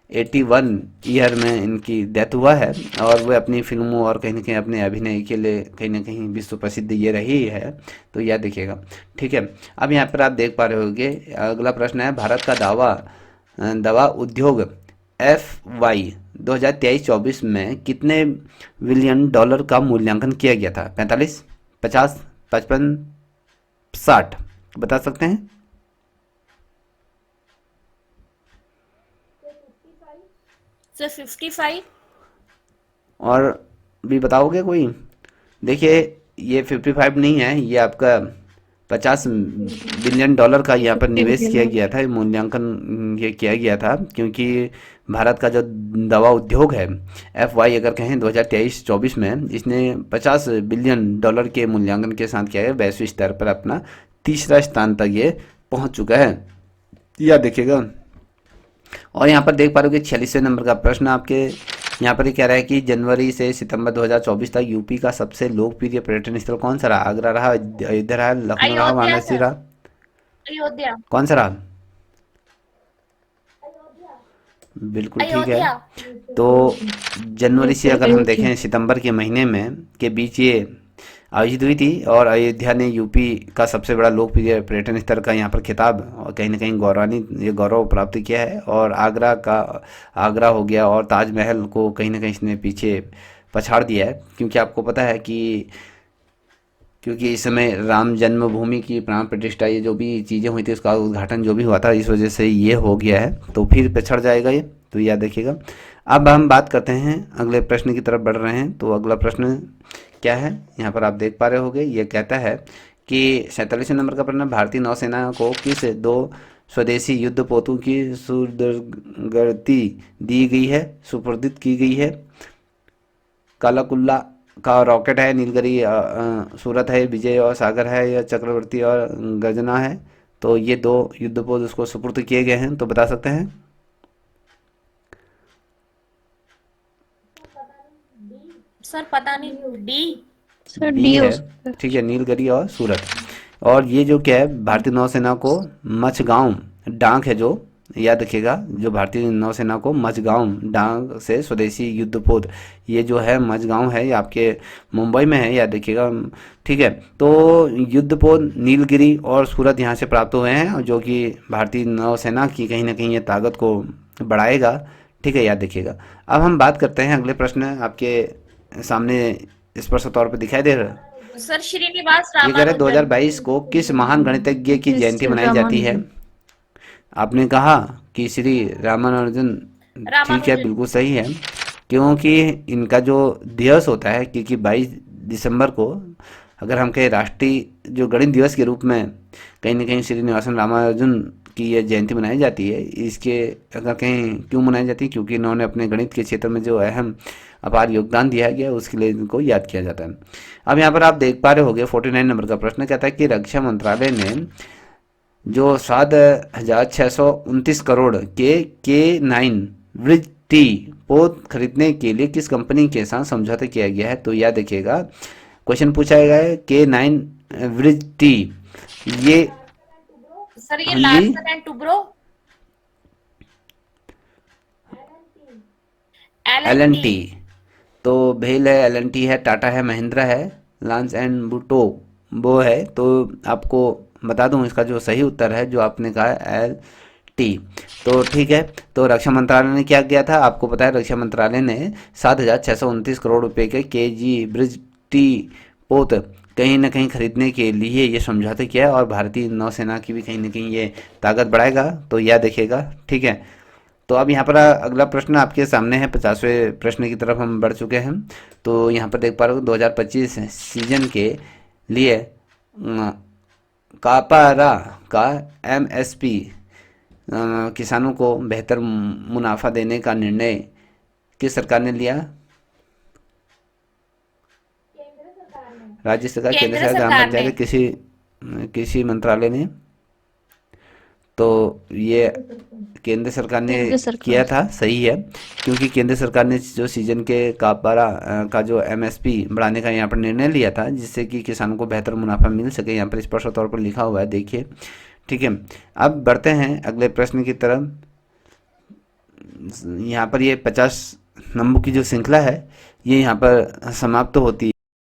81 ईयर में इनकी डेथ हुआ है, और वो अपनी फिल्मों और कहीं ना कहीं अपने अभिनय के लिए कहीं ना कहीं विश्व प्रसिद्ध ये रही है। तो याद देखिएगा, ठीक है। अब यहाँ पर आप देख पा रहे होंगे, अगला प्रश्न है, भारत का दवा उद्योग FY 2023-24 में कितने बिलियन डॉलर का मूल्यांकन किया गया था? 45, 50, 55, 60? बता सकते हैं? सर 55। और भी बताओगे कोई? देखिए, ये 55 नहीं है, ये आपका 50 बिलियन डॉलर का यहाँ पर निवेश किया गया था, ये मूल्यांकन ये किया गया था, क्योंकि भारत का जो दवा उद्योग है FY अगर कहें 2023-24 में, इसने 50 बिलियन डॉलर के मूल्यांकन के साथ किया है, वैश्विक स्तर पर अपना तीसरा स्थान तक ये पहुंच चुका है। यह देखिएगा। और यहाँ पर देख पा रहे हो कि 46वें नंबर का प्रश्न आपके यहाँ पर ये कह रहा है कि जनवरी से सितंबर 2024 तक यूपी का सबसे लोकप्रिय पर्यटन स्थल कौन सा रहा? आगरा रहा, अयोध्या रहा, लखनऊ रहा, अयोध्या वाराणसी सर, रहा? अयोध्या। कौन सा रहा? बिल्कुल ठीक है। अयोध्या। तो जनवरी से अगर हम देखें सितंबर के महीने में के बीच ये आयोजित हुई थी, और अयोध्या ने यूपी का सबसे बड़ा लोकप्रिय पर्यटन स्थल का यहाँ पर खिताब और कहीं ना कहीं गौरव प्राप्त किया है। और आगरा हो गया, और ताजमहल को कहीं ना कहीं इसने पीछे पछाड़ दिया है, क्योंकि आपको पता है कि क्योंकि इस समय राम जन्मभूमि की प्राण प्रतिष्ठा, ये जो भी चीज़ें हुई थी उसका उद्घाटन जो भी हुआ था, इस वजह से ये हो गया है, तो फिर पिछड़ जाएगा ये, तो याद रखिएगा। अब हम बात करते हैं, अगले प्रश्न की तरफ बढ़ रहे हैं। तो अगला प्रश्न क्या है, यहाँ पर आप देख पा रहे होंगे, ये कहता है कि 47वें नंबर का प्रश्न, भारतीय नौसेना को किस दो स्वदेशी युद्धपोतों की सुपुर्दगी दी गई है, सुपुर्दित की गई है? कालाकुल्ला का रॉकेट है, नीलगिरी सूरत है, विजय और सागर है, या चक्रवर्ती और गर्जना है? तो ये दो युद्धपोत उसको सुपुर्द किए गए हैं, तो बता सकते हैं? सर पता नहीं, डी। सर बी डी हो है, सकता है। ठीक है, नीलगिरी और सूरत। और ये जो क्या है, भारतीय नौसेना को मझगांव डाक है, जो याद रखिएगा, जो भारतीय नौसेना को मझगांव डाक से स्वदेशी युद्धपोत, ये जो है मझगांव है, ये आपके मुंबई में है, याद रखिएगा, ठीक है। तो युद्धपोत नीलगिरी और सूरत यहाँ से प्राप्त हुए हैं, जो कि भारतीय नौसेना की कहीं ना कहीं ये ताकत को बढ़ाएगा, ठीक है, याद रखिएगा। अब हम बात करते हैं, अगले प्रश्न आपके सामने स्पष्ट तौर पर दिखाई दे रहा है। सर श्रीनिवास ये कह रहे रामानुजन। 2022 को किस महान गणितज्ञ की जयंती मनाई जाती है? रामानुजन। आपने कहा कि श्री रामानुजन, ठीक है, रामानुजन। बिल्कुल सही है, क्योंकि इनका जो दिवस होता है, क्योंकि 22 दिसंबर को अगर हम कहें राष्ट्रीय जो गणित दिवस के रूप में कहीं ना कहीं श्रीनिवासन रामानुजन की ये जयंती मनाई जाती है। इसके अगर कहीं क्यों मनाई जाती है, क्योंकि इन्होंने अपने गणित के क्षेत्र में जो अहम अपार योगदान दिया गया, उसके लिए इनको याद किया जाता है। अब यहाँ पर आप देख पा रहे होंगे 49 नंबर का प्रश्न कहता है कि रक्षा मंत्रालय ने जो 7,629 करोड़ के 9 ब्रिज टी पोत खरीदने के लिए किस कंपनी के साथ समझौता किया गया है? तो याद रखिएगा, क्वेश्चन पूछा गया है K9 ब्रिज टी, ये सर ये हाँ जी, Larsen and Toubro. L L N N T. T. तो भेल है, LNT है, टाटा है, महिंद्रा है, लांस एंड बुटो वो है। तो आपको बता दूं इसका जो सही उत्तर है जो आपने कहा है एल टी। तो ठीक है, तो रक्षा मंत्रालय ने क्या किया था आपको पता है, रक्षा मंत्रालय ने 7,629 करोड़ रुपए के केजी ब्रिज टी पोत कहीं ना कहीं खरीदने के लिए ये समझौता किया है, और भारतीय नौसेना की भी कहीं ना कहीं ये ताकत बढ़ाएगा, तो यह देखिएगा। ठीक है, तो अब यहाँ पर अगला प्रश्न आपके सामने है, 50वें प्रश्न की तरफ हम बढ़ चुके हैं। तो यहाँ पर देख पा रहे हो 2025 सीजन के लिए कापारा का एमएसपी किसानों को बेहतर मुनाफा देने का निर्णय किस सरकार ने लिया? राज्य सरकार, केंद्र केंद्र सरकार, ग्राम सरकार पंचायत, ने। कृषि कृषि मंत्रालय ने? तो ये केंद्र सरकार ने केंद्र किया सरकार। था, सही है, क्योंकि केंद्र सरकार ने जो सीजन के कापारा का जो एमएसपी बढ़ाने का यहाँ पर निर्णय लिया था, जिससे कि किसानों को बेहतर मुनाफा मिल सके, यहाँ पर स्पष्ट तौर पर लिखा हुआ है, देखिए। ठीक है, अब बढ़ते हैं अगले प्रश्न की तरफ। यहाँ पर ये 50 नंबर की जो श्रृंखला है ये यहाँ पर समाप्त होती